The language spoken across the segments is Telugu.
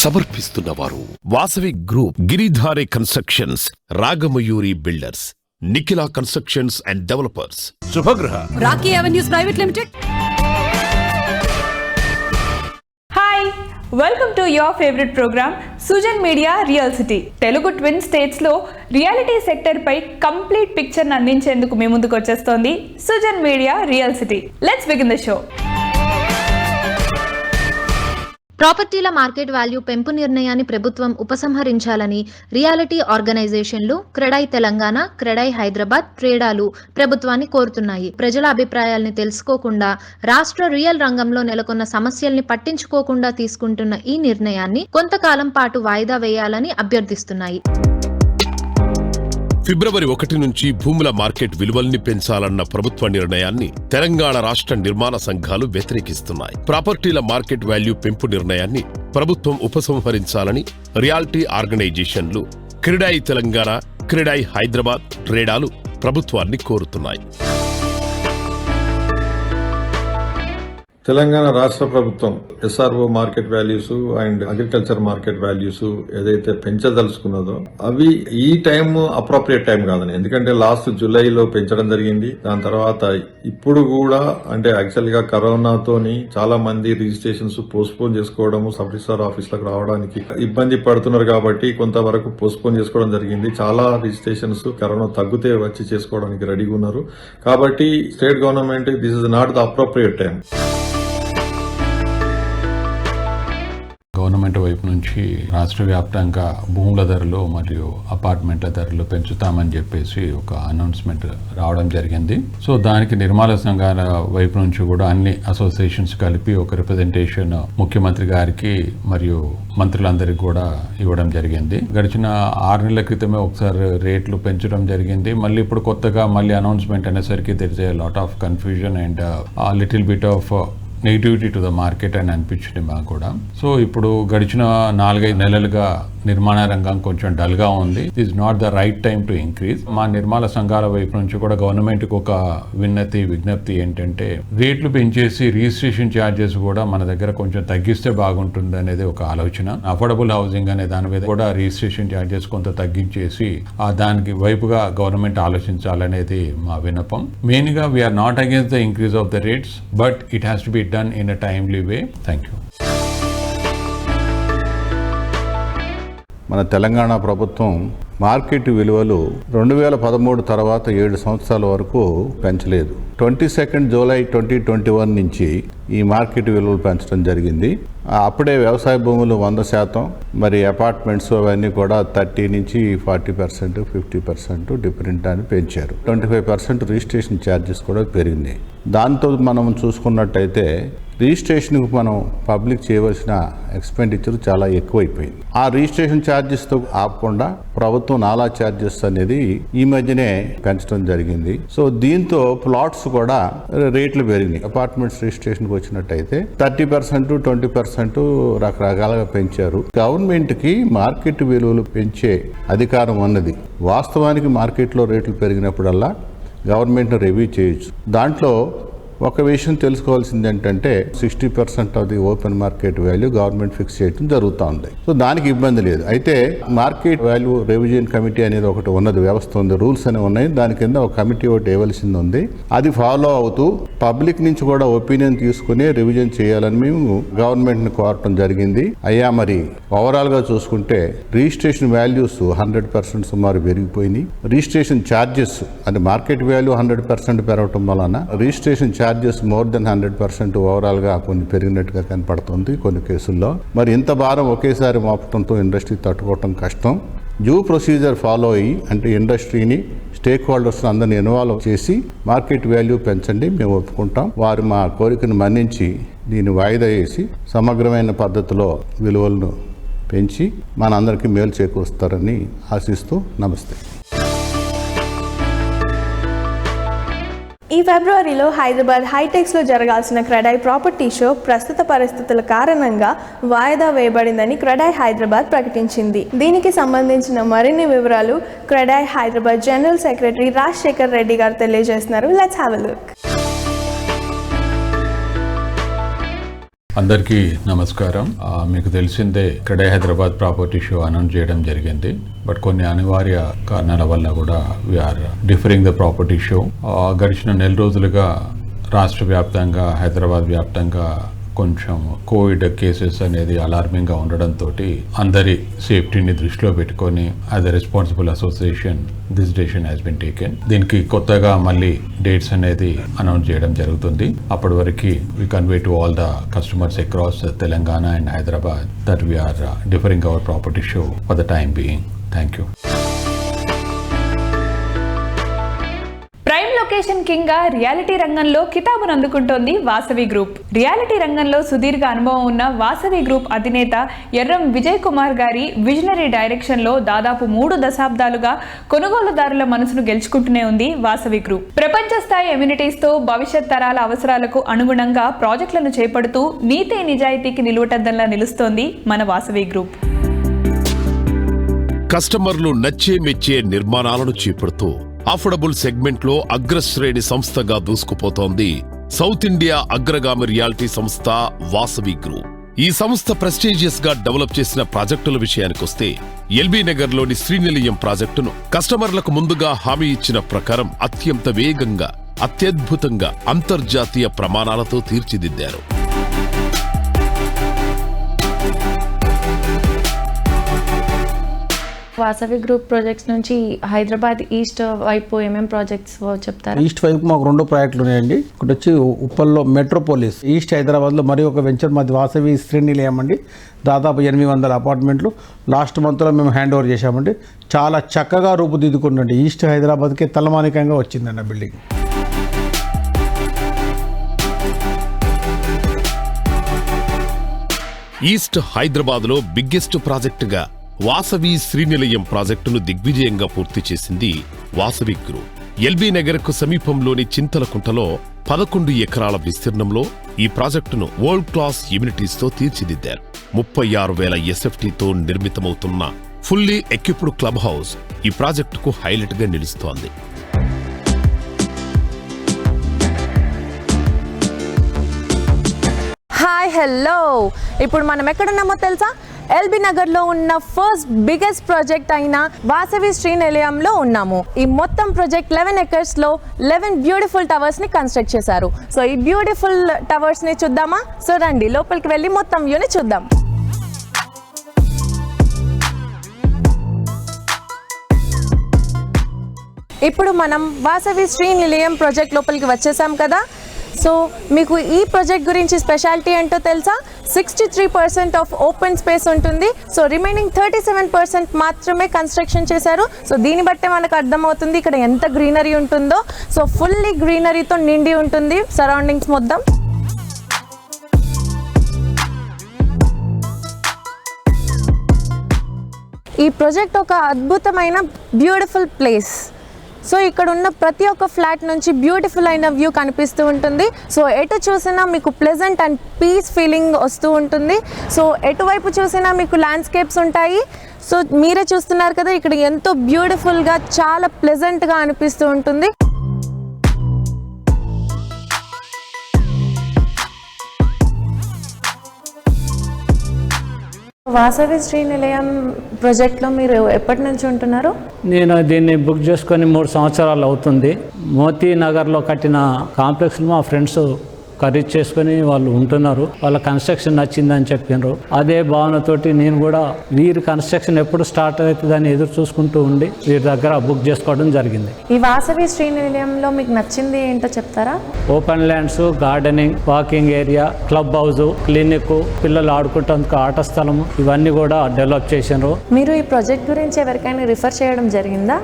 సమర్పిస్తున్నవారు Vasavi group, Giridhari constructions, Ragamayuri builders, Nikhila constructions and developers, Shubhagraha, Rocky avenues private limited. Hi, welcome to your favourite programme Sujan media real city. Telugu twin states లో రియాలిటీ సెక్టర్ పై కంప్లీట్ పిక్చర్ అందించేందుకు మీ ముందుకు వచ్చేస్తోంది Sujan media real city. Let's begin the show. ప్రాపర్టీల మార్కెట్ వాల్యూ పెంపు నిర్ణయాన్ని ప్రభుత్వం ఉపసంహరించాలని రియాలిటీ ఆర్గనైజేషన్లు క్రెడాయ్ తెలంగాణ, క్రెడాయ్ హైదరాబాద్, ట్రేడాలు ప్రభుత్వాన్ని కోరుతున్నాయి. ప్రజల అభిప్రాయాల్ని తెలుసుకోకుండా, రాష్ట్ర రియల్ రంగంలో నెలకొన్న సమస్యల్ని పట్టించుకోకుండా తీసుకుంటున్న ఈ నిర్ణయాన్ని కొంతకాలం పాటు వాయిదా వేయాలని అభ్యర్థిస్తున్నాయి. ఫిబ్రవరి 1 నుంచి భూముల మార్కెట్ విలువల్ని పెంచాలన్న ప్రభుత్వ నిర్ణయాన్ని తెలంగాణ రాష్ట్ర నిర్మాణ సంఘాలు వ్యతిరేకిస్తున్నాయి. ప్రాపర్టీల మార్కెట్ వాల్యూ పెంపు నిర్ణయాన్ని ప్రభుత్వం ఉపసంహరించాలని రియాలిటీ ఆర్గనైజేషన్లు క్రెడాయ్ తెలంగాణ, క్రెడాయ్ హైదరాబాద్, ట్రేడాలు ప్రభుత్వాన్ని కోరుతున్నాయి. తెలంగాణ రాష్ట్ర ప్రభుత్వం SRO market values and agriculture market values ఏదైతే పెంచదలుచుకున్నదో అవి ఈ టైం అప్రోప్రియేట్ టైం కాదని, ఎందుకంటే లాస్ట్ జూలైలో పెంచడం జరిగింది. దాని తర్వాత ఇప్పుడు కూడా అంటే యాక్చువల్ గా కరోనాతోని చాలా మంది రిజిస్ట్రేషన్స్ పోస్ట్పోన్ చేసుకోవడము, సబ్ రిజిస్ట్రార్ ఆఫీసులకు రావడానికి ఇబ్బంది పడుతున్నారు కాబట్టి కొంతవరకు పోస్ట్పోన్ చేసుకోవడం జరిగింది. చాలా రిజిస్ట్రేషన్స్ కరోనా తగ్గితే వచ్చి చేసుకోవడానికి రెడీగా ఉన్నారు. కాబట్టి state government this is not the appropriate time. Government వైపు నుంచి రాష్ట్ర వ్యాప్తంగా భూముల ధరలు మరియు అపార్ట్మెంట్ల ధరలు పెంచుతామని చెప్పేసి ఒక అనౌన్స్మెంట్ రావడం జరిగింది. సో దానికి నిర్మాణ సంఘాల వైపు నుంచి కూడా అన్ని అసోసియేషన్స్ కలిపి ఒక రిప్రజెంటేషన్ ముఖ్యమంత్రి గారికి మరియు మంత్రులందరికీ కూడా ఇవ్వడం జరిగింది. గడిచిన 6 నెలల క్రితమే ఒకసారి రేట్లు పెంచడం జరిగింది. మళ్ళీ ఇప్పుడు కొత్తగా మళ్ళీ అనౌన్స్మెంట్ అనేసరికి there is a lot of confusion and little bit of negativity to the market అని అనిపించింది మాకు కూడా. సో ఇప్పుడు గడిచిన 4-5 నెలలుగా నిర్మాణ రంగం కొంచెం డల్ గా ఉంది. It is not the right time to increase. మా నిర్మాణ సంఘాల వైపు నుంచి కూడా గవర్నమెంట్ కు ఒక విజ్ఞప్తి ఏంటంటే రేట్లు పెంచేసి రిజిస్ట్రేషన్ ఛార్జెస్ కూడా మన దగ్గర కొంచెం తగ్గిస్తే బాగుంటుంది అనేది ఒక ఆలోచన. అఫోర్డబుల్ హౌసింగ్ అనే దాని మీద కూడా రిజిస్ట్రేషన్ ఛార్జెస్ కొంత తగ్గించేసి దానికి వైపుగా గవర్నమెంట్ ఆలోచించాలనేది మా విన్నపం. మెయిన్ గా we are not against the increase of the rates, but it has to be done in a timely way. Thank you. మన తెలంగాణ ప్రభుత్వం మార్కెట్ విలువలు 2013 తర్వాత 7 సంవత్సరాల వరకు పెంచలేదు. 22 జూలై 2021 నుంచి ఈ మార్కెట్ విలువలు పెంచడం జరిగింది. అప్పుడే వ్యవసాయ భూములు 100%, మరి అపార్ట్మెంట్స్ అవన్నీ కూడా 30 నుంచి 40%, 50% డిఫరెంట్ అని పెంచారు. 25% రిజిస్ట్రేషన్ ఛార్జెస్ కూడా పెరిగినాయి. దాంతో మనం చూసుకున్నట్టయితే రిజిస్ట్రేషన్కు మనం పబ్లిక్ చేయవలసిన ఎక్స్పెండిచర్ చాలా ఎక్కువైపోయింది. ఆ రిజిస్ట్రేషన్ ఛార్జెస్తో ఆపకుండా ప్రభుత్వం నాలా ఛార్జెస్ అనేది ఈ మధ్యనే పెంచడం జరిగింది. సో దీంతో ప్లాట్స్ కూడా రేట్లు పెరిగినాయి. అపార్ట్మెంట్స్ రిజిస్ట్రేషన్కి వచ్చినట్టయితే 30%, 20% రకరకాలుగా పెంచారు. గవర్నమెంట్ కి మార్కెట్ విలువలు పెంచే అధికారం ఉన్నది. వాస్తవానికి మార్కెట్లో రేట్లు పెరిగినప్పుడల్లా గవర్నమెంట్ రివ్యూ చేయొచ్చు. దాంట్లో ఒక విషయం తెలుసుకోవాల్సింది ఏంటంటే 60% of the open market value government fix చేయడం జరుగుతూ ఉంది. సో దానికి ఇబ్బంది లేదు. అయితే మార్కెట్ వాల్యూ రివిజన్ కమిటీ అనేది ఒకటి ఉన్నది, వ్యవస్థ ఉంది, రూల్స్ అనేవి ఉన్నాయి. దాని కింద ఒక కమిటీ ఒకటి వేయవలసింది ఉంది. అది ఫాలో అవుతూ పబ్లిక్ నుంచి కూడా ఒపీనియన్ తీసుకుని రివిజన్ చేయాలని మేము గవర్నమెంట్ని కోరటం జరిగింది. అయ్యా మరి ఓవరాల్ గా చూసుకుంటే రిజిస్ట్రేషన్ వాల్యూస్ 100% సుమారు పెరిగిపోయినాయి. రిజిస్ట్రేషన్ ఛార్జెస్ అంటే మార్కెట్ వాల్యూ 100% పెరగటం వలన registration charges more than 100% overall గా కొన్ని పెరిగినట్టుగా కనపడుతుంది కొన్ని కేసుల్లో. మరి ఇంత భారం ఒకేసారి మోపడంతో ఇండస్ట్రీ తట్టుకోవటం కష్టం. డ్యూ ప్రొసీజర్ ఫాలో అయ్యి అంటే ఇండస్ట్రీని, స్టేక్ హోల్డర్స్ అందరినీ ఇన్వాల్వ్ చేసి మార్కెట్ వాల్యూ పెంచండి, మేము ఒప్పుకుంటాం. వారు మా కోరికను మన్నించి దీన్ని వాయిదా వేసి సమగ్రమైన పద్ధతిలో విలువలను పెంచి మనందరికీ మేలు చేకూరుస్తారని ఆశిస్తూ నమస్తే. ఈ ఫిబ్రవరిలో హైదరాబాద్ హైటెక్స్లో జరగాల్సిన క్రెడాయ్ ప్రాపర్టీ షో ప్రస్తుత పరిస్థితుల కారణంగా వాయిదా వేయబడిందని క్రెడాయ్ హైదరాబాద్ ప్రకటించింది. దీనికి సంబంధించిన మరిన్ని వివరాలు క్రెడాయ్ హైదరాబాద్ జనరల్ సెక్రటరీ రాజశేఖర్ రెడ్డి గారు తెలియజేస్తున్నారు. Let's have a look. అందరికీ నమస్కారం. మీకు తెలిసిందే CREDAI Hyderabad property show announce చేయడం జరిగింది. బట్ కొన్ని అనివార్య కారణాల వల్ల కూడా we are differing the property show. గడిచిన నెల రోజులుగా రాష్ట్ర వ్యాప్తంగా హైదరాబాద్ వ్యాప్తంగా కొంచెం కోవిడ్ కేసెస్ అనేది అలార్మింగ్గా ఉండడంతో అందరి సేఫ్టీని దృష్టిలో పెట్టుకొని as a responsible association this decision has been taken. దీనికి కొత్తగా మళ్ళీ డేట్స్ అనేది అనౌన్స్ చేయడం జరుగుతుంది. అప్పటి వరకు we convey to all the customers across Telangana and Hyderabad that we are differing our property show for the time being. Thank you. Prime location king గా రియాలిటీ రంగంలో కితాబును అందుకుంటోంది వాసవి గ్రూప్. రియాలిటీ రంగంలో సుదీర్ఘ అనుభవం ఉన్న వాసవి గ్రూప్ అధినేత ఎర్రం విజయ్ కుమార్ గారి విజనరీ డైరెక్షన్ లో దాదాపు 3 దశాబ్దాలుగా కొనుగోలుదారుల మనసును గెలుచుకుంటూనే ఉంది వాసవి గ్రూప్. ప్రపంచ స్థాయి ఎమ్యూనిటీస్ తో భవిష్యత్ తరాల అవసరాలకు అనుగుణంగా ప్రాజెక్టులను చేపడుతూ నీతి నిజాయితీకి నిలువటద్దంలా నిలుస్తోంది మన వాసవి గ్రూప్. కస్టమర్లు నచ్చే మెచ్చే నిర్మాణాలను చేపడుతూ అఫోర్డబుల్ సెగ్మెంట్ లో అగ్రశ్రేణి సంస్థగా దూసుకుపోతోంది సౌత్ ఇండియా అగ్రగామి రియాలిటీ సంస్థ వాసవి గ్రూప్. ఈ సంస్థ ప్రెస్టీజియస్ గా డెవలప్ చేసిన ప్రాజెక్టుల విషయానికొస్తే ఎల్బీ నగర్ లోని శ్రీనిలయం ప్రాజెక్టును కస్టమర్లకు ముందుగా హామీ ఇచ్చిన ప్రకారం అత్యంత వేగంగా అత్యద్భుతంగా అంతర్జాతీయ ప్రమాణాలతో తీర్చిదిద్దారు. వాసవి గ్రూప్ ప్రాజెక్ట్స్ నుంచి హైదరాబాద్ ఈస్ట్ వైపు ఏమేం ప్రాజెక్ట్స్ చెప్తారు? ఈస్ట్ వైపు మాకు 2 ప్రాజెక్టులు ఉన్నాయండి. ఒకటి వచ్చి ఉప్పల్లో మెట్రోపోలిస్, ఈస్ట్ హైదరాబాద్లో మరి ఒక వెంచర్ మాది వాసవి శ్రీనిలయం అండి. దాదాపు 800 అపార్ట్మెంట్లు లాస్ట్ మంత్లో మేము హ్యాండ్ ఓవర్ చేశామండి. చాలా చక్కగా రూపుదిద్దుకుందండి. ఈస్ట్ హైదరాబాద్కి తలమానికంగా వచ్చిందండి ఆ బిల్డింగ్. ఈస్ట్ హైదరాబాద్ లో బిగ్గెస్ట్ ప్రాజెక్టుగా వాసవి శ్రీనిలయం ప్రాజెక్టును దిగ్విజయంగా పూర్తి చేసింది వాసవి గ్రూప్. ఎల్బీ నగర్ కు సమీపంలోని చింతలకుంటలో 11 ఎకరాల విస్తీర్ణంలో ఈ ప్రాజెక్టును వరల్డ్ క్లాస్ ఎమ్యూనిటీస్ తో తీర్చిదిద్దారు. 36,000 ఎస్ఎఫ్టీతో నిర్మితమవుతున్న ఫుల్లీ ఎక్విప్డ్ క్లబ్ హౌస్ ఈ ప్రాజెక్టుకు హైలైట్ గా నిలుస్తోంది. హాయ్ హలో, ఇప్పుడు మనం ఎక్కడున్నామో తెలుసా? ఎల్బీ నగర్లో ఉన్న ఫస్ట్ బిగ్గెస్ట్ ప్రాజెక్ట్ అయిన వాసవి శ్రీనిలయంలో ఉన్నాము. ఈ మొత్తం ప్రాజెక్ట్ 11 ఎకర్స్లో 11 బ్యూటిఫుల్ టవర్స్ని కన్స్ట్రక్ట్ చేశారు. సో ఈ బ్యూటిఫుల్ టవర్స్ని చూద్దామా? సో రండి లోపలికి వెళ్ళి మొత్తం వ్యూని చూద్దాం. ఇప్పుడు మనం వాసవి శ్రీనిలయం ప్రాజెక్ట్ లోపలికి వచ్చేసాం కదా. సో మీకు ఈ ప్రాజెక్ట్ గురించి స్పెషాలిటీ ఏంటో తెలుసా? 63% ఆఫ్ ఓపెన్ స్పేస్ ఉంటుంది. సో రిమైనింగ్ 37% మాత్రమే కన్స్ట్రక్షన్ చేశారు. సో దీన్ని బట్టే మనకు అర్థమవుతుంది ఇక్కడ ఎంత గ్రీనరీ ఉంటుందో. సో ఫుల్లీ గ్రీనరీతో నిండి ఉంటుంది సరౌండింగ్స్ మొత్తం. ఈ ప్రాజెక్ట్ ఒక అద్భుతమైన బ్యూటిఫుల్ ప్లేస్. సో ఇక్కడ ఉన్న ప్రతి ఒక్క ఫ్లాట్ నుంచి బ్యూటిఫుల్ అయిన వ్యూ కనిపిస్తూ ఉంటుంది. సో ఎటు చూసినా మీకు ప్లెజెంట్ అండ్ పీస్ ఫీలింగ్ వస్తూ ఉంటుంది. సో ఎటువైపు చూసినా మీకు ల్యాండ్స్కేప్స్ ఉంటాయి. సో మీరే చూస్తున్నారు కదా, ఇక్కడ ఎంతో బ్యూటిఫుల్గా చాలా ప్లెజెంట్గా అనిపిస్తూ ఉంటుంది. వాసవి శ్రీనిలయం ప్రాజెక్ట్లో మీరు ఎప్పటి నుంచి ఉంటున్నారు? నేను దీన్ని బుక్ చేసుకొని 3 సంవత్సరాలు అవుతుంది. మోతీ నగర్లో కట్టిన కాంప్లెక్స్లో మా ఫ్రెండ్స్ ఖరీదు చేసుకుని వాళ్ళు ఉంటున్నారు. వాళ్ళ కన్స్ట్రక్షన్ నచ్చిందని చెప్పినారు. అదే భావనతోటి నేను కూడా వీరి కన్స్ట్రక్షన్ ఎప్పుడు స్టార్ట్ అవుతుందని ఎదురు చూసుకుంటూ ఉండి వీరి దగ్గర బుక్ చేసుకోవడం జరిగింది. ఈ వాసవి శ్రీనిలయంలో మీకు నచ్చింది ఏంటో చెప్తారా? Open lands, gardening, walking area, club house, clinic, పిల్లలు ఆడుకుంటేందుకు ఆట స్థలము, ఇవన్నీ కూడా డెవలప్ చేసినారు. మీరు ఈ ప్రాజెక్ట్ గురించి ఎవరికైనా రిఫర్ చేయడం జరిగిందా?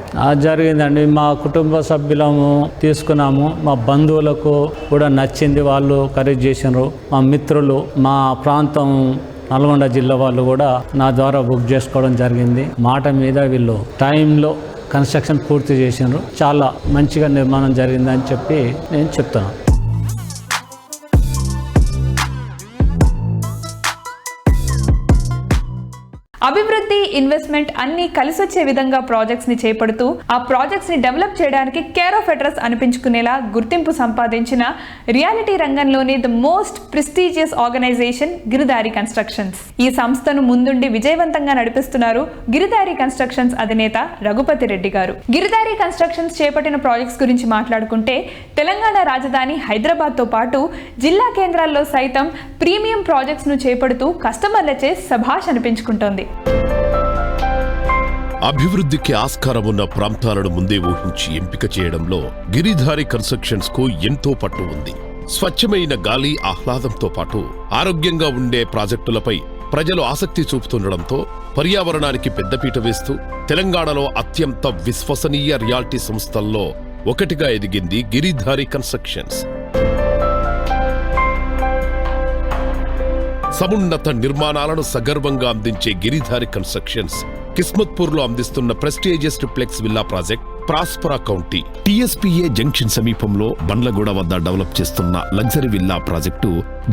జరిగిందండి. మా కుటుంబ సభ్యులము తీసుకున్నాము. మా బంధువులకు కూడా నచ్చింది, వాళ్ళు ఖరీదు చేసినారు. మా మిత్రులు, మా ప్రాంతం నల్గొండ జిల్లా వాళ్ళు కూడా నా ద్వారా బుక్ చేసుకోవడం జరిగింది. మాట మీద వీళ్ళు టైంలో కన్స్ట్రక్షన్ పూర్తి చేసినారు. చాలా మంచిగా నిర్మాణం జరిగిందని చెప్పి నేను చెప్తున్నాను. అభివృద్ధి, ఇన్వెస్ట్మెంట్ అన్ని కలిసొచ్చే విధంగా ప్రాజెక్ట్స్ ని చేపడుతూ ఆ ప్రాజెక్ట్స్ ని డెవలప్ చేయడానికి కేర్ ఆఫ్ అడ్రస్ అనిపించుకునేలా గుర్తింపు సంపాదించిన రియాలిటీ రంగంలోని the most prestigious organisation Giridhari constructions. ఈ సంస్థను ముందుండి విజయవంతంగా నడిపిస్తున్నారు గిరిదారి కన్స్ట్రక్షన్స్ అధినేత రఘుపతి రెడ్డి గారు. గిరిదారి కన్స్ట్రక్షన్స్ చేపట్టిన ప్రాజెక్ట్స్ గురించి మాట్లాడుకుంటే తెలంగాణ రాజధాని హైదరాబాద్ తో పాటు జిల్లా కేంద్రాల్లో సైతం ప్రీమియం ప్రాజెక్ట్స్ ను చేపడుతూ కస్టమర్లచే శభాష్ అనిపించుకుంటోంది. అభివృద్ధికి ఆస్కారం ఉన్న ప్రాంతాలను ముందే ఊహించి ఎంపిక చేయడంలో గిరిధారి కన్స్ట్రక్షన్స్ కు ఎంతో పట్టు ఉంది. స్వచ్ఛమైన గాలి, ఆహ్లాదంతో పాటు ఆరోగ్యంగా ఉండే ప్రాజెక్టులపై ప్రజలు ఆసక్తి చూపుతుండడంతో పర్యావరణానికి పెద్దపీట వేస్తూ తెలంగాణలో అత్యంత విశ్వసనీయ రియాల్టీ సంస్థల్లో ఒకటిగా ఎదిగింది గిరిధారి కన్స్ట్రక్షన్స్. సమున్నత నిర్మాణాలను సగర్వంగా అందించే గిరిధారి కన్స్ట్రక్షన్స్ కిస్మత్పూర్ లో అందిస్తున్న prestigious triplex villa project Prospera county, TSPA junction సమీపంలో బండ్లగూడ వద్ద డెవలప్ చేస్తున్న luxury villa project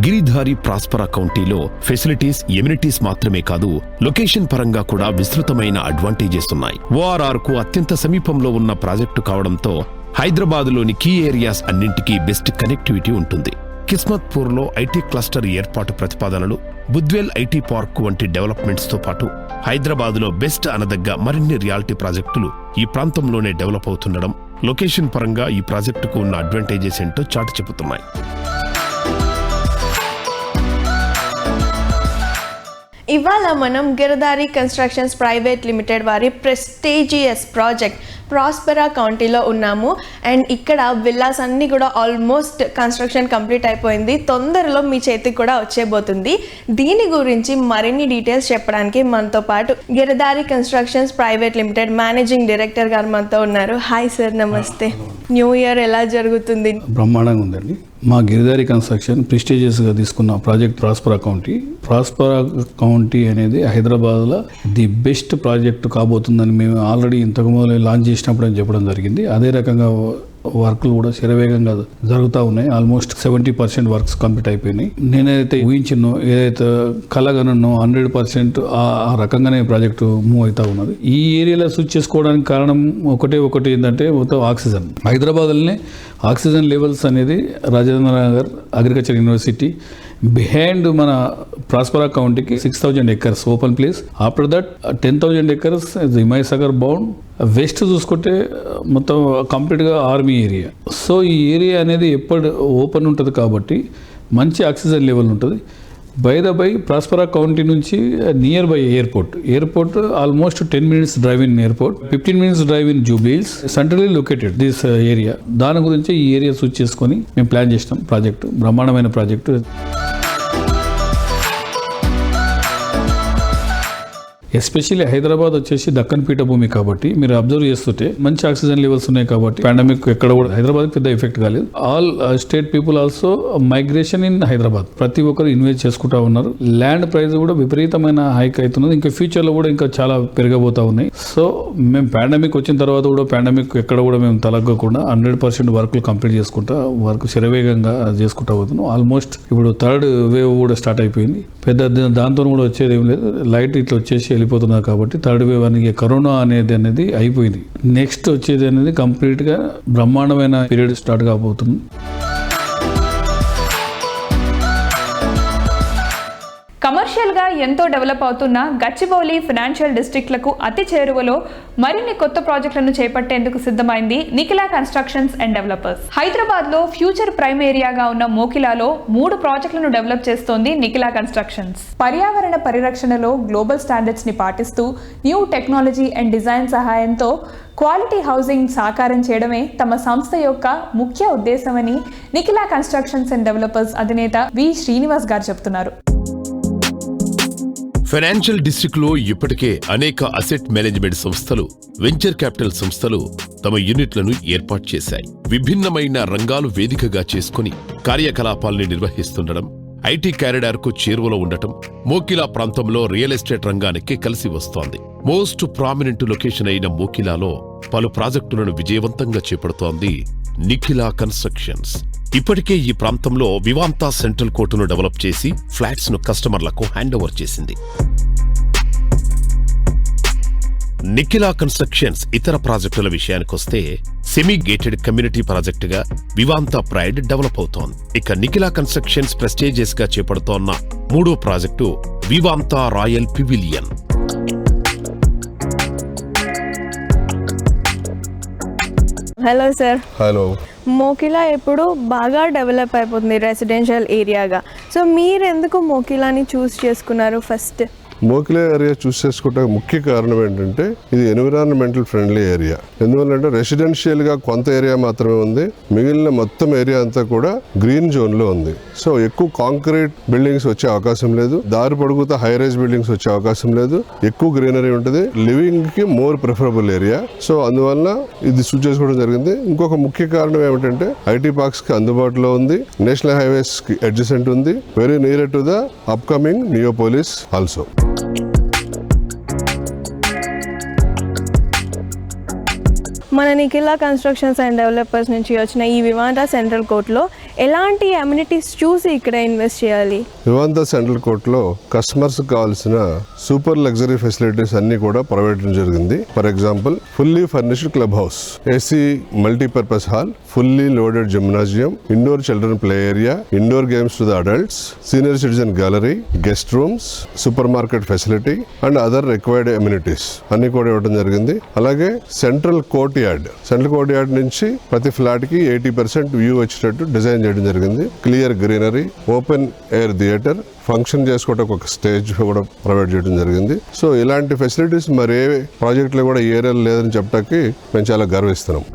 Giridhari Prospera కౌంటీలో ఫెసిలిటీస్, ఎమ్యూనిటీస్ మాత్రమే కాదు, లొకేషన్ పరంగా కూడా విస్తృతమైన అడ్వాంటేజెస్ ఉన్నాయి. ఓఆర్ఆర్ కు అత్యంత సమీపంలో ఉన్న ప్రాజెక్టు కావడంతో హైదరాబాద్లోని కీ ఏరియాస్ అన్నింటికీ బెస్ట్ కనెక్టివిటీ ఉంటుంది. కిస్మత్పూర్ లో ఐటీ క్లస్టర్ ఏర్పాటు ప్రతిపాదనలు, బుద్వేల్ ఐటీ పార్క్ వంటి డెవలప్మెంట్స్ తో పాటు హైదరాబాద్ లో బెస్ట్ అనదగ్గ మరిన్ని రియాలిటీ ప్రాజెక్టులు ఈ ప్రాంతంలోనే డెవలప్ అవుతుండడం లొకేషన్ పరంగా ఈ ప్రాజెక్టుకు ఉన్న అడ్వాంటేజెస్ ఏంటో చాటి చెబుతున్నాయి. ఇవాళ మనం గిరిదారి కన్స్ట్రక్షన్స్ ప్రైవేట్ లిమిటెడ్ వారి ప్రెస్టీజియస్ ప్రాజెక్ట్ ప్రాస్పెరా కౌంటీలో ఉన్నాము. అండ్ ఇక్కడ విల్లాస్ అన్నీ కూడా ఆల్మోస్ట్ కన్స్ట్రక్షన్ కంప్లీట్ అయిపోయింది, తొందరలో మీ చేతికి కూడా వచ్చేబోతుంది. దీని గురించి మరిన్ని డీటెయిల్స్ చెప్పడానికి మనతో పాటు Giridhari constructions private limited managing director గారు మనతో ఉన్నారు. హాయ్ సార్, నమస్తే. న్యూ ఇయర్ ఎలా జరుగుతుంది? బ్రహ్మాండంగా ఉందండి. మా గిరిదారి కన్స్ట్రక్షన్ ప్రెస్టీజియస్గా తీసుకున్న ప్రాజెక్ట్ ప్రాస్పరా కౌంటీ. ప్రాస్పరా కౌంటీ అనేది హైదరాబాద్లో ది బెస్ట్ ప్రాజెక్ట్ కాబోతుందని మేము ఆల్రెడీ ఇంతకు ముందు లాంచ్ చేసినప్పుడు అని చెప్పడం జరిగింది. అదే రకంగా వర్క్లు కూడా శరవేగంగా జరుగుతూ ఉన్నాయి. ఆల్మోస్ట్ 70% వర్క్స్ కంప్లీట్ అయిపోయినాయి. నేనైతే ఊహించినో, ఏదైతే కలగనో 100% ఆ రకంగానే ప్రాజెక్టు మూవ్ అవుతా ఉన్నది. ఈ ఏరియాలో స్విచ్ చేసుకోవడానికి కారణం ఒకటి ఏంటంటే మొత్తం ఆక్సిజన్. హైదరాబాద్లోనే ఆక్సిజన్ లెవెల్స్ అనేది Rajendra Nagar agriculture university behind మన ప్రాస్పరా కౌంటీకి 6,000 acres open place. After that 10,000 acres Himayatsagar bound. West చూసుకుంటే మొత్తం కంప్లీట్గా ఆర్మీ ఏరియా. సో ఈ ఏరియా అనేది ఎప్పుడు ఓపెన్ ఉంటుంది కాబట్టి మంచి ఆక్సిజన్ లెవెల్ ఉంటుంది. బై ప్రాస్పరా కౌంటీ నుంచి near by airport almost 10 minutes drive in airport, 15 minutes drive in Jubilee Hills, centrally located this area. దాని గురించి ఈ ఏరియా స్విచ్ చేసుకొని మేము ప్లాన్ చేసినాం. ప్రాజెక్టు బ్రహ్మాండమైన ప్రాజెక్టు. ఎస్పెషల్లీ హైదరాబాద్ వచ్చేసి దక్కన్ పీఠభూమి కాబట్టి మీరు అబ్జర్వ్ చేస్తుంటే మంచి ఆక్సిజన్ లెవెల్స్ ఉన్నాయి కాబట్టి పాండమిక్ ఎక్కడ కూడా హైదరాబాద్ పెద్ద ఎఫెక్ట్ కాలేదు. All state people also migration in Hyderabad. ప్రతి ఒక్కరు ఇన్వెస్ట్ చేసుకుంటా ఉన్నారు. ల్యాండ్ ప్రైస్ కూడా విపరీతమైన హైక్ అవుతున్నది. ఇంకా ఫ్యూచర్ లో కూడా ఇంకా చాలా పెరగబోతా ఉన్నాయి. సో మేము పాండమిక్ వచ్చిన తర్వాత కూడా పాండమిక్ ఎక్కడ కూడా మేము తలగ్గకుండా 100% వర్క్లు కంప్లీట్ చేసుకుంటా వర్క్ శరవేగంగా చేసుకుంటా పోతున్నాం. ఆల్మోస్ట్ ఇప్పుడు 3rd wave కూడా స్టార్ట్ అయిపోయింది. పెద్ద దాంతో కూడా వచ్చేది ఏం లేదు. లైట్ ఇట్లా వచ్చేసి వెళ్ళిపోతున్నారు కాబట్టి 3rd wave అనేది కరోనా అనేది అయిపోయింది. నెక్స్ట్ వచ్చేది అనేది కంప్లీట్ గా బ్రహ్మాండమైన పీరియడ్ స్టార్ట్ కాబోతుంది. కమర్షియల్ గా ఎంతో డెవలప్ అవుతున్న గచ్చిబౌలి ఫైనాన్షియల్ డిస్ట్రిక్ట్లకు అతి చేరువలో మరిన్ని కొత్త ప్రాజెక్టులను చేపట్టేందుకు సిద్ధమైంది Nikhila constructions and developers. Hyderabad లో ఫ్యూచర్ ప్రైమ్ ఏరియాగా ఉన్న మోకిలాలో 3 ప్రాజెక్టులను డెవలప్ చేస్తోంది నిఖిలా కన్స్ట్రక్షన్స్. పర్యావరణ పరిరక్షణలో గ్లోబల్ స్టాండర్డ్స్ ని పాటిస్తూ న్యూ టెక్నాలజీ అండ్ డిజైన్ సహాయంతో క్వాలిటీ హౌసింగ్ సాకారం చేయడమే తమ సంస్థ యొక్క ముఖ్య ఉద్దేశమని నిఖిలా కన్స్ట్రక్షన్స్ అండ్ డెవలపర్స్ అధినేత వి శ్రీనివాస్ గారు చెప్తున్నారు. ఫైనాన్షియల్ డిస్ట్రిక్ట్ లో ఇప్పటికే అనేక అసెట్ మేనేజ్మెంట్ సంస్థలు, వెంచర్ క్యాపిటల్ సంస్థలు తమ యూనిట్లను ఏర్పాటు చేశాయి. విభిన్నమైన రంగాలు వేదికగా చేసుకుని కార్యకలాపాల్ని నిర్వహిస్తుండడం, ఐటీ కారిడార్ కు చేరువలో ఉండటం మోకిలా ప్రాంతంలో రియల్ ఎస్టేట్ రంగానికి కలిసి వస్తోంది. మోస్ట్ ప్రామినెంట్ లొకేషన్ అయిన మోకిలాలో పలు ప్రాజెక్టులను విజయవంతంగా చేపడుతోంది నిఖిలా కన్స్ట్రక్షన్స్. ఇప్పటికే ఈ ప్రాంతంలో వివాంతా సెంట్రల్ కోర్టును డెవలప్ చేసి ఫ్లాట్స్ ను కస్టమర్లకు హ్యాండ్ ఓవర్ చేసింది. నిఖిలా కన్స్ట్రక్షన్స్ ఇతర ప్రాజెక్టుల విషయానికొస్తే సెమీ గేటెడ్ కమ్యూనిటీ ప్రాజెక్టుగా వివాంతా ప్రైడ్ డెవలప్ అవుతోంది. ఇక నిఖిలా కన్స్ట్రక్షన్స్ ప్రెస్టీజియస్ గా చేపడుతోన్న మూడో project Vivanta Royal Pavilion. Hello sir. Hello. Mokila ఇప్పుడు బాగా డెవలప్ అయిపోతుంది రెసిడెన్షియల్ ఏరియాగా. సో మీరు ఎందుకు మోకిలాని చూస్ చేసుకున్నారు ఫస్ట్? మోకిలా ఏరియా చూస్ చేసుకుంటే ముఖ్య కారణం ఏంటంటే ఇది ఎన్విరాన్మెంటల్ ఫ్రెండ్లీ ఏరియా. ఎందువల్లంటే రెసిడెన్షియల్ గా కొంత ఏరియా మాత్రమే ఉంది, మిగిలిన మొత్తం ఏరియా అంతా కూడా గ్రీన్ జోన్ లో ఉంది. సో ఎక్కువ కాంక్రీట్ బిల్డింగ్స్ వచ్చే అవకాశం లేదు, దారి పొడుగుతా హై రైజ్ బిల్డింగ్స్ వచ్చే అవకాశం లేదు, ఎక్కువ గ్రీనరీ ఉంటుంది, లివింగ్ కి మోర్ ప్రిఫరబుల్ ఏరియా. సో అందువల్ల ఇది చూస్ చేసుకోవడం జరిగింది. ఇంకొక ముఖ్య కారణం ఏమిటంటే ఐటీ పార్క్స్ కి అందుబాటులో ఉంది, నేషనల్ హైవేస్ కి అడ్జసెంట్ ఉంది, very near to the upcoming Neopolis also. మన నిఖిలా కన్స్ట్రక్షన్స్ అండ్ డెవలపర్స్ నుంచి వచ్చిన ఈ వివాంతా సెంట్రల్ కోర్టులో ఎలాంటి అమ్యూనిటీస్ చూసి ఇక్కడ ఇన్వెస్ట్ చేయాలి? వివాంతా సెంట్రల్ కోర్టులో కస్టమర్స్ కావాల్సిన సూపర్ లగ్జరీ ఫెసిలిటీస్ అన్ని కూడా ప్రొవైడ్ చేయడం జరిగింది. For example fully furnished club house, AC multipurpose hall, fully loaded gymnasium, indoor children play area, indoor games to the adults, senior citizen gallery, guest rooms, super market facility and other required amenities అన్ని కూడా ఇవ్వడం జరిగింది. అలాగే సెంట్రల్ కోర్ట్ యార్డ్ నుంచి ప్రతి ఫ్లాట్ కి 80% వ్యూ వచ్చేటట్టు డిజైన్ చేయడం జరిగింది. Clear greenery, open air theatre, function చేసుకోవడానికి ఒక స్టేజ్ కూడా ప్రొవైడ్ చేయడం జరిగింది. సో ఇలాంటి ఫెసిలిటీస్ మరి ఏ ప్రాజెక్టులు కూడా ఈ ఏరియాలో లేదని చెప్పడానికి మేము చాలా గర్విస్తున్నాం.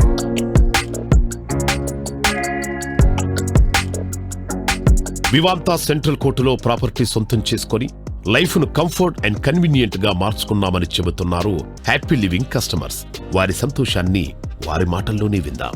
వివాంతా సెంట్రల్ కోర్టులో ప్రాపర్టీ సొంతం చేసుకొని లైఫ్ ను కంఫర్ట్ అండ్ కన్వీనియంట్ గా మార్చుకున్నామని చెబుతున్నారు హ్యాపీ లివింగ్ కస్టమర్స్. వారి సంతోషాన్ని వారి మాటల్లోనే విందాం.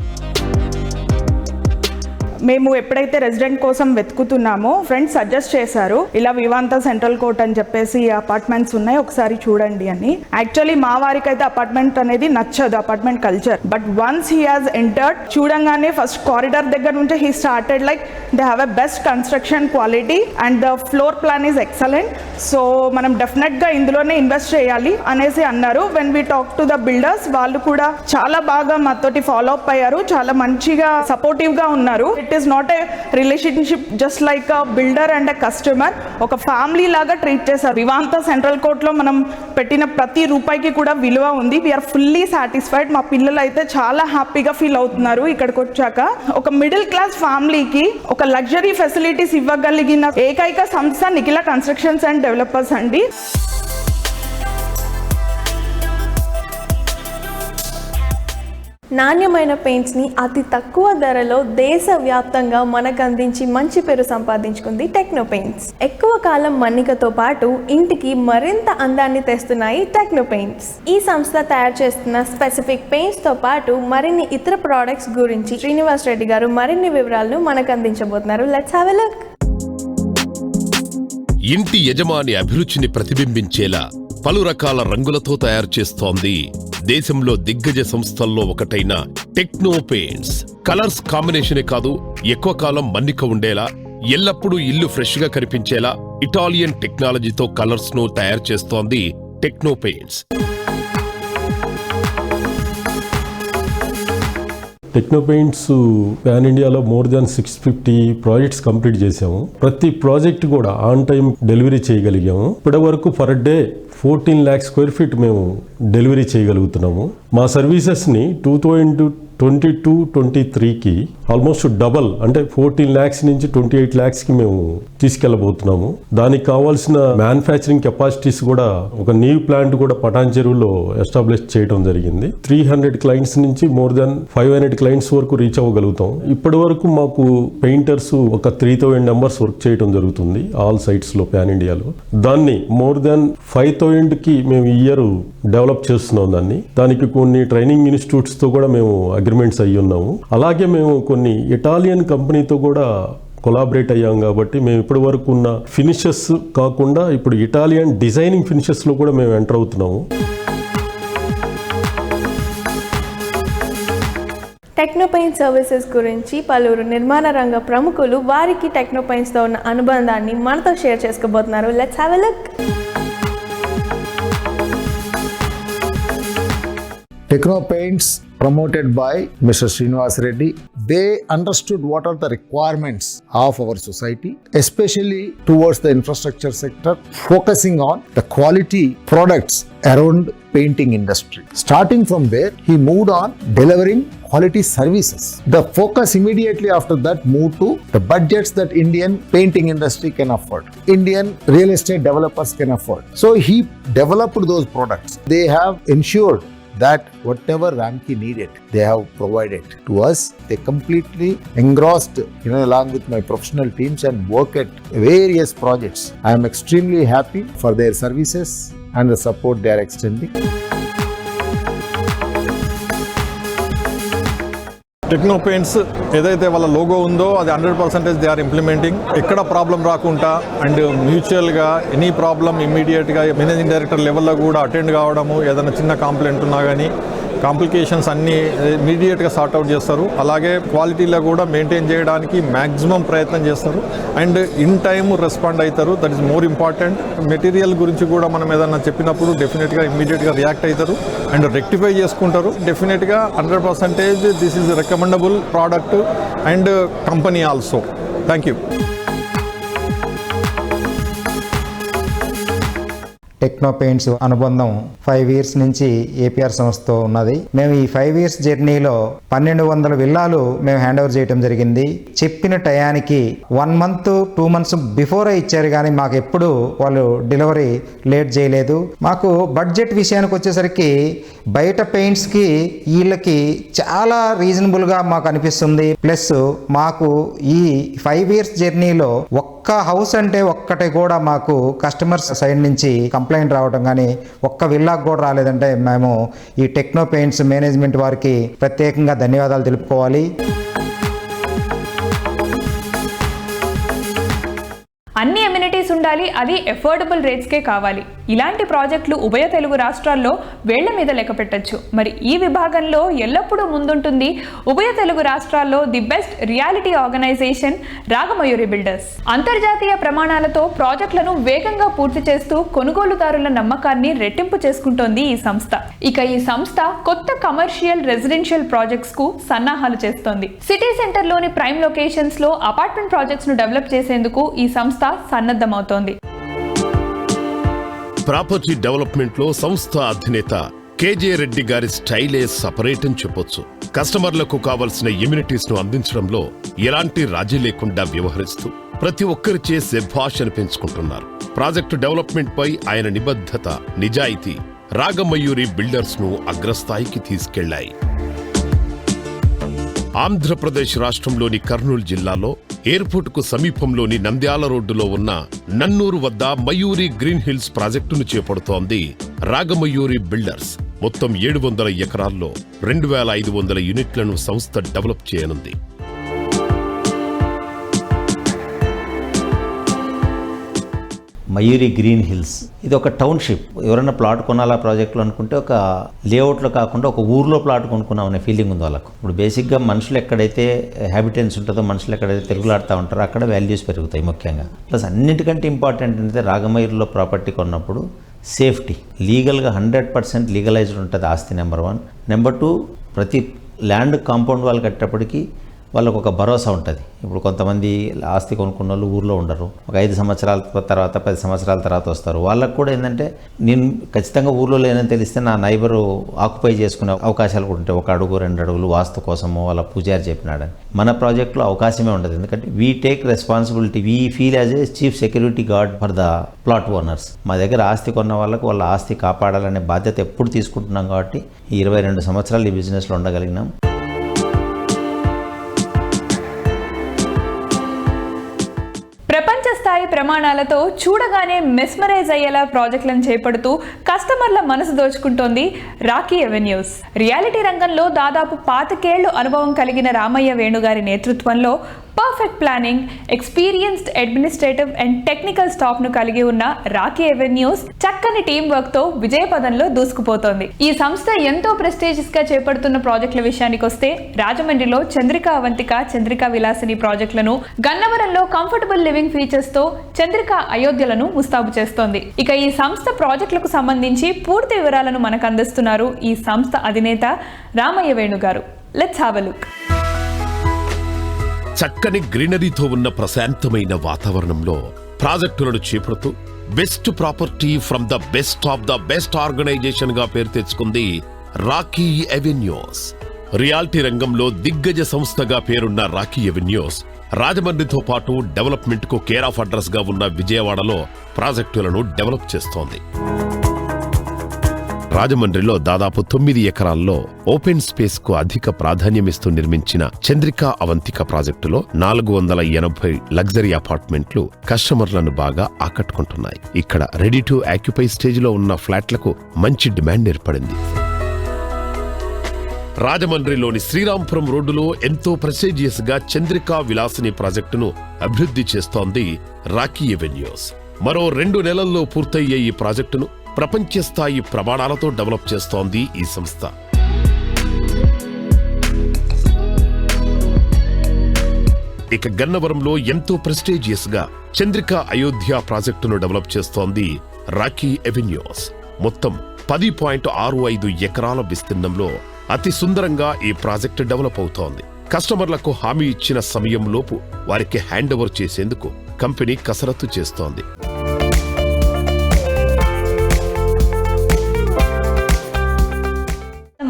మేము ఎప్పుడైతే రెసిడెంట్ కోసం వెతుకుతున్నామో ఫ్రెండ్స్ సజెస్ట్ చేశారు, ఇలా వివాంతా సెంట్రల్ కోర్ట్ అని చెప్పేసి అపార్ట్మెంట్స్ ఉన్నాయి, ఒకసారి చూడండి అని. యాక్చువల్లీ మా వారికి అయితే అపార్ట్మెంట్ అనేది నచ్చదు, apartment culture. But once he has entered, చూడంగానే ఫస్ట్ కారిడార్ దగ్గర నుంచి he started like they have a best construction quality and the floor plan is excellent. So మనం డెఫినెట్ గా ఇందులోనే ఇన్వెస్ట్ చేయాలి అనేసి అన్నారు. When we talk to the builders, వాళ్ళు కూడా చాలా బాగా మాతోటి ఫాలో అప్ అయ్యారు, చాలా మంచిగా సపోర్టివ్ గా ఉన్నారు. It is not a relationship just like a builder and a customer, ఒక ఫ్యామిలీ లాగా ట్రీట్ చేశారు. వివాంతా సెంట్రల్ కోర్టులో మనం పెట్టిన ప్రతి రూపాయికి కూడా విలువ ఉంది. We are fully satisfied. మా పిల్లలు అయితే చాలా హ్యాపీగా ఫీల్ అవుతున్నారు ఇక్కడికి వచ్చాక. ఒక మిడిల్ క్లాస్ ఫ్యామిలీకి ఒక లగ్జరీ ఫెసిలిటీస్ ఇవ్వగలిగిన ఏకైక సంస్థ నిఖిలా కన్స్ట్రక్షన్స్ అండ్ డెవలపర్స్ అండి. నాణ్యమైన పెయింట్స్ని అతి తక్కువ ధరలో దేశవ్యాప్తంగా మనకు అందించి మంచి పేరు సంపాదించుకుంది టెక్నో పెయింట్స్. ఎక్కువ కాలం మన్నికతో పాటు ఇంటికి మరింత అందాన్ని తెస్తున్నాయి టెక్నో పెయింట్స్. ఈ సంస్థ తయారు చేస్తున్న స్పెసిఫిక్ పెయింట్స్తో పాటు మరిన్ని ఇతర ప్రోడక్ట్స్ గురించి శ్రీనివాస్ రెడ్డి గారు మరిన్ని వివరాలను మనకు అందించబోతున్నారు. Let's have a look. ఇంటి యజమాని అభిరుచిని ప్రతిబింబించేలా పలు రకాల రంగులతో తయారు చేస్తోంది దేశంలో దిగ్గజ సంస్థల్లో ఒకటైన టెక్నో పెయింట్స్. కలర్స్ కాంబినేషనే కాదు, ఎక్కువ కాలం మన్నిక ఉండేలా, ఎల్లప్పుడూ ఇల్లు ఫ్రెష్ గా కనిపించేలా ఇటాలియన్ టెక్నాలజీతో కలర్స్ ను తయారు చేస్తోంది techno paints. Techno paints pan ఇండియాలో మోర్ దాన్ 650 ప్రాజెక్ట్స్ కంప్లీట్ చేసాము. ప్రతి ప్రాజెక్ట్ కూడా ఆన్ టైం డెలివరీ చేయగలిగాము. ఇప్పటి వరకు per day 14 lakhs square feet మేము డెలివరీ చేయగలుగుతున్నాము. మా సర్వీసెస్ని 2022-23కి ఆల్మోస్ట్ డబల్, అంటే 14 lakhs నుంచి 28 lakhsకి మేము తీసుకెళ్లబోతున్నాము. దానికి కావాల్సిన మ్యానుఫ్యాక్చరింగ్ కెపాసిటీస్ కూడా ఒక న్యూ ప్లాంట్ కూడా పటాన్ చెరువులో ఎస్టాబ్లిష్ చేయడం జరిగింది. 300 clients నుంచి మోర్ దాన్ 500 clients వరకు రీచ్ అవ్వగలుగుతాం. ఇప్పటి వరకు మాకు పెయింటర్స్ ఒక 3000 members వర్క్ చేయడం జరుగుతుంది ఆల్ సైట్స్ లో పాన్ ఇండియాలో. దాన్ని మోర్ దాన్ 5000కి మేము ఈ ఇయర్ డెవలప్ చేస్తున్నాం. దానికి కొన్ని ట్రైనింగ్ ఇన్స్టిట్యూట్స్ తో కూడా మేము అగ్రిమెంట్స్ అయ్యి ఉన్నాము. అలాగే మేము కొన్ని ఇటాలియన్ కంపెనీతో కూడా కొలాబరేట్ అయ్యాం. కాబట్టి మేము ఇప్పటి వరకు ఉన్న ఫినిషెస్ కాకుండా ఇప్పుడు ఇటాలియన్ డిజైనింగ్ ఫినిషెస్ లో కూడా మేము ఎంటర్ అవుతున్నాము. టెక్నో పెయింట్ సర్వీసెస్ గురించి పలువురు నిర్మాణ రంగ ప్రముఖులు వారికి టెక్నో పెయింట్స్తో ఉన్న అనుబంధాన్ని మనతో షేర్ చేసుకోబోతున్నారు. Let's have a look. Techno Paints, promoted by Mr. Srinivas Reddy, they understood what are the requirements of our society, especially towards the infrastructure sector, focusing on the quality products around painting industry. Starting from there, he moved on delivering quality services. The focus immediately after that moved to the budgets that Indian painting industry can afford, Indian real estate developers can afford. So he developed those products. They have ensured that whatever Ramki needed, they have provided to us. They completely engrossed, along with my professional teams and work at various projects. I am extremely happy for their services and the support they are extending. Techno paints ఏదైతే వాళ్ళ లోగో ఉందో అది 100% దే ఆర్ ఇంప్లిమెంటింగ్. ఎక్కడ ప్రాబ్లం రాకుండా అండ్ మ్యూచువల్గా ఎనీ ప్రాబ్లం ఇమ్మీడియట్గా మేనేజింగ్ డైరెక్టర్ లెవెల్లో కూడా అటెండ్ కావడము, ఏదైనా చిన్న కంప్లైంట్ ఉన్నా కానీ కాంప్లికేషన్స్ అన్నీ ఇమీడియట్గా సార్ట్అవుట్ చేస్తారు. అలాగే క్వాలిటీలో కూడా మెయింటైన్ చేయడానికి మ్యాక్సిమం ప్రయత్నం చేస్తారు అండ్ ఇన్ టైమ్ రెస్పాండ్ అవుతారు. That is more important. Material గురించి కూడా మనం ఏదన్నా చెప్పినప్పుడు డెఫినెట్గా ఇమీడియట్గా రియాక్ట్ అవుతారు అండ్ రెక్టిఫై చేసుకుంటారు. డెఫినెట్గా 100% this is recommendable product and company also. Thank you. Techno paints అనుబంధం 5 years నుంచి ఏపీఆర్ సంస్థతో ఉన్నది. మేము ఈ 5 years జర్నీలో 1200 విల్లాలు మేము హ్యాండ్ ఓవర్ చేయడం జరిగింది. చెప్పిన టయానికి 1 month 2 months బిఫోరే ఇచ్చారు, కానీ మాకు ఎప్పుడు వాళ్ళు డెలివరీ లేట్ చేయలేదు. మాకు బడ్జెట్ విషయానికి వచ్చేసరికి బయట పెయింట్స్కి వీళ్ళకి చాలా రీజనబుల్గా మాకు అనిపిస్తుంది. ప్లస్ మాకు ఈ 5 years జర్నీలో ఒక్క హౌస్ అంటే ఒక్కటి కూడా మాకు కస్టమర్స్ సైడ్ నుంచి కంప్లైంట్ రావడం కానీ ఒక్క విల్లాకు కూడా రాలేదంటే మేము ఈ టెక్నో పెయింట్స్ మేనేజ్మెంట్ వారికి ప్రత్యేకంగా ధన్యవాదాలు తెలుపుకోవాలి. అన్ని ఎమ్యూనిటీస్ ఉండాలి, అది ఎఫోర్డబుల్ రేట్స్కే కావాలి. ఇలాంటి ప్రాజెక్టులు ఉభయ తెలుగు రాష్ట్రాల్లో వేళ్ల మీద లెక్క పెట్టచ్చు. మరి ఈ విభాగంలో ఎల్లప్పుడూ ముందుంటుంది ఉభయ తెలుగు రాష్ట్రాల్లో the best reality organisation Ragamayuri builders. అంతర్జాతీయ ప్రమాణాలతో ప్రాజెక్టులను వేగంగా పూర్తి చేస్తూ కొనుగోలుదారుల నమ్మకాన్ని రెట్టింపు చేసుకుంటోంది ఈ సంస్థ. ఇక ఈ సంస్థ కొత్త కమర్షియల్ రెసిడెన్షియల్ ప్రాజెక్ట్స్ కు సన్నాహాలు చేస్తోంది. సిటీ సెంటర్ లోని ప్రైమ్ లొకేషన్స్ లో అపార్ట్మెంట్ ప్రాజెక్ట్స్ ను డెవలప్ చేసేందుకు ఈ సంస్థ సన్నద్ధమవుతోంది. ప్రాపర్టీ డెవలప్మెంట్ లో సంస్థ అధినేత కేజే రెడ్డి గారి స్టైలే సపరేట్ అని చెప్పొచ్చు. కస్టమర్లకు కావలసిన ఇమ్యూనిటీస్ ను అందించడంలో ఎలాంటి రాజీ లేకుండా వ్యవహరిస్తూ ప్రతి ఒక్కరిచే శభాష్ అనిపించుకుంటున్నారు. ప్రాజెక్టు డెవలప్మెంట్ పై ఆయన నిబద్ధత, నిజాయితీ రాగమయూరి బిల్డర్స్ ను అగ్రస్థాయికి తీసుకెళ్లాయి. ఆంధ్రప్రదేశ్ రాష్ట్రంలోని కర్నూలు జిల్లాలో ఎయిర్పోర్ట్ కు సమీపంలోని నంద్యాల రోడ్డులో ఉన్న నన్నూరు వద్ద మయూరి గ్రీన్ హిల్స్ ప్రాజెక్టును చేపడుతోంది రాగమయూరి బిల్డర్స్. మొత్తం 700 ఎకరాల్లో 2500 యూనిట్లను సంస్థ డెవలప్ చేయనుంది. మయూరి గ్రీన్ హిల్స్ ఇది ఒక టౌన్షిప్. ఎవరైనా ప్లాట్ కొనాలా ప్రాజెక్టులు అనుకుంటే ఒక లేఅవుట్లో కాకుండా ఒక ఊర్లో ప్లాట్ కొనుక్కున్నాం అనే ఫీలింగ్ ఉంది వాళ్ళకు. ఇప్పుడు బేసిక్గా మనుషులు ఎక్కడైతే హ్యాబిటెన్స్ ఉంటుందో, మనుషులు ఎక్కడైతే తిరుగులాడుతూ ఉంటారో అక్కడ వాల్యూస్ పెరుగుతాయి ముఖ్యంగా. ప్లస్ అన్నింటికంటే ఇంపార్టెంట్ అంటే రాగమయూరిలో ప్రాపర్టీ కొన్నప్పుడు సేఫ్టీ, లీగల్గా 100% లీగలైజ్డ్ ఉంటుంది ఆస్తి. నెంబర్ 1. నెంబర్ 2, ప్రతి ల్యాండ్ కాంపౌండ్ వాళ్ళు కట్టేటప్పటికి వాళ్ళకు ఒక భరోసా ఉంటుంది. ఇప్పుడు కొంతమంది ఆస్తి కొనుక్కున్న వాళ్ళు ఊర్లో ఉండరు, ఒక 5 సంవత్సరాల తర్వాత 10 సంవత్సరాల తర్వాత వస్తారు. వాళ్ళకు కూడా ఏంటంటే నేను ఖచ్చితంగా ఊర్లో లేనని తెలిస్తే నా నైబరు ఆక్యుపై చేసుకునే అవకాశాలు కూడా ఉంటాయి. 1 అడుగు 2 అడుగులు వాస్తు కోసమో వాళ్ళ పూజారి చెప్పినాడని. మన ప్రాజెక్టులో అవకాశమే ఉండదు. ఎందుకంటే we take responsibility, we feel as a chief security guard for the plot owners. మా దగ్గర ఆస్తి కొన్న వాళ్ళకు వాళ్ళ ఆస్తి కాపాడాలనే బాధ్యత ఎప్పుడు తీసుకుంటున్నాం కాబట్టి ఈ 22 సంవత్సరాలు ఈ బిజినెస్లో ఉండగలిగినాం. ప్రపంచ స్థాయి ప్రమాణాలతో చూడగానే మెస్మరైజ్ అయ్యేలా ప్రాజెక్టులను చేపడుతూ కస్టమర్ల మనసు దోచుకుంటోంది రాకీ ఎవెన్యూస్. రియాలిటీ రంగంలో దాదాపు 25 ఏళ్లు అనుభవం కలిగిన రామయ్య వేణుగారి నేతృత్వంలో perfect planning, experienced administrative and technical staff ను కలిగి ఉన్న రాకీ ఎవెన్యూస్ చక్కని టీం వర్క్ తో విజయపదంలో దూసుకుపోతోంది. ఈ సంస్థ ఎంతో ప్రెస్టీజియస్ గా చేపడుతున్న ప్రాజెక్టుల విషయానికి వస్తే రాజమండ్రిలో చంద్రికా అవంతిక, చంద్రికా విలాసిని ప్రాజెక్టులను, గన్నవరంలో కంఫర్టబుల్ లివింగ్ ఫీచర్స్ తో చంద్రికా అయోధ్యలను ముస్తాబు చేస్తోంది. ఇక ఈ సంస్థ ప్రాజెక్టులకు సంబంధించి పూర్తి వివరాలను మనకు అందిస్తున్నారు ఈ సంస్థ అధినేత Ramaiah Venu garu. Let's have a look. చక్కని గ్రీనరీతో ఉన్న ప్రశాంతమైన వాతావరణంలో ప్రాజెక్టులను చేపడుతూ best property from the best of the best organisation గా పేరు తెచ్చుకుంది రాకీ ఎవెన్యూస్. రియాలిటీ రంగంలో దిగ్గజ సంస్థగా పేరున్న రాకీ ఎవెన్యూస్ రాజమండ్రితో పాటు డెవలప్మెంట్ కు కేర్ ఆఫ్ అడ్రస్ గా ఉన్న విజయవాడలో ప్రాజెక్టులను డెవలప్ చేస్తోంది. రాజమండ్రిలో దాదాపు 9 ఎకరాల్లో ఓపెన్ స్పేస్ కు అధిక ప్రాధాన్యమిస్తూ నిర్మించిన చంద్రికా అవంతిక ప్రాజెక్టులో 480 లగ్జరీ అపార్ట్మెంట్లు కస్టమర్లను బాగా ఆకట్టుకుంటున్నాయి. ఇక్కడ రెడీ టు ఆక్యుపై స్టేజ్ లో ఉన్న ఫ్లాట్లకు మంచి డిమాండ్ ఏర్పడింది. రాజమండ్రిలోని శ్రీరాంపురం రోడ్డులో ఎంతో ప్రెస్టీజియస్ గా చంద్రికా విలాసిని ప్రాజెక్టును అభివృద్ధి చేస్తోంది రాకీ ఎవెన్యూస్. మరో 2 నెలల్లో పూర్తయ్యే ఈ ప్రాజెక్టును ప్రపంచ స్థాయి ప్రమాణాలతో డెవలప్ చేస్తోంది ఈ సంస్థ. ఇక గన్నవరంలో ఎంతో ప్రెస్టీజియస్ గా చంద్రికా అయోధ్య ప్రాజెక్టును డెవలప్ చేస్తోంది రాకీ ఎవెన్యూస్. మొత్తం 10.65 ఎకరాల విస్తీర్ణంలో అతి సుందరంగా ఈ ప్రాజెక్టు డెవలప్ అవుతోంది. కస్టమర్లకు హామీ ఇచ్చిన సమయంలోపు వారికి హ్యాండ్ ఓవర్ చేసేందుకు కంపెనీ కసరత్తు చేస్తోంది.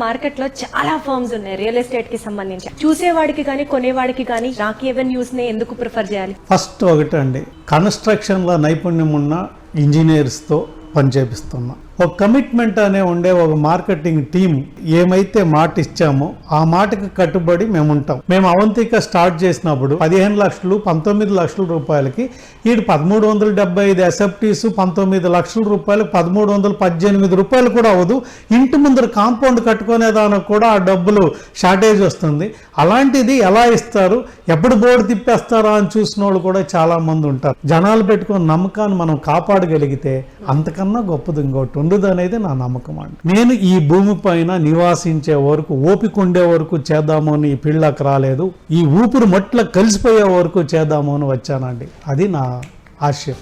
మార్కెట్లో చాలా ఫర్మ్స్ ఉన్నాయి రియల్ ఎస్టేట్ కి సంబంధించి. చూసేవాడికి కానీ కొనేవాడికి కానీ రాకీ ఎవెన్యూస్ ని ఎందుకు ప్రిఫర్ చేయాలి? ఫస్ట్ ఒకటండి, కన్స్ట్రక్షన్లో నైపుణ్యం ఉన్న ఇంజనీర్స్తో పనిచేపిస్తున్నాం. ఒక కమిట్మెంట్ అనే ఉండే ఒక మార్కెటింగ్ టీం ఏమైతే మాట ఇచ్చామో ఆ మాటకి కట్టుబడి మేము ఉంటాం. మేము అవంతిక స్టార్ట్ చేసినప్పుడు 15 లక్షలు 19 లక్షల రూపాయలకి ఈడు 1375 ఎస్ఎఫ్టీస్ 19 లక్షల రూపాయలు 1318 రూపాయలు కూడా అవ్వదు. ఇంటి ముందర కాంపౌండ్ కట్టుకునేదానికి కూడా ఆ డబ్బులు షార్టేజ్ వస్తుంది. అలాంటిది ఎలా ఇస్తారు, ఎప్పుడు బోర్డు తిప్పేస్తారా అని చూసిన వాళ్ళు కూడా చాలా మంది ఉంటారు. జనాలు పెట్టుకున్న నమ్మకాన్ని మనం కాపాడగలిగితే అంతకన్నా గొప్పది ఇంకోటి ఉండదు అనేది నా నమ్మకం అండి. నేను ఈ భూమి పైన నివాసించే వరకు, ఓపిక ఉండే వరకు చేద్దాము అని ఈ పిల్లకి రాలేదు. ఈ ఊపిరి మట్ల కలిసిపోయే వరకు చేద్దాము అని వచ్చానండి. అది నా ఆశయం.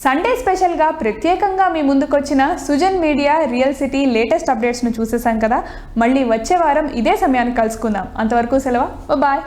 సండే స్పెషల్ గా ప్రత్యేకంగా మీ ముందుకొచ్చిన Sujan media real city latest updates ను చూసేసాం కదా. మళ్ళీ వచ్చే వారం ఇదే సమయానికి కలుసుకుందాం. అంతవరకు సెలవు, బాయ్.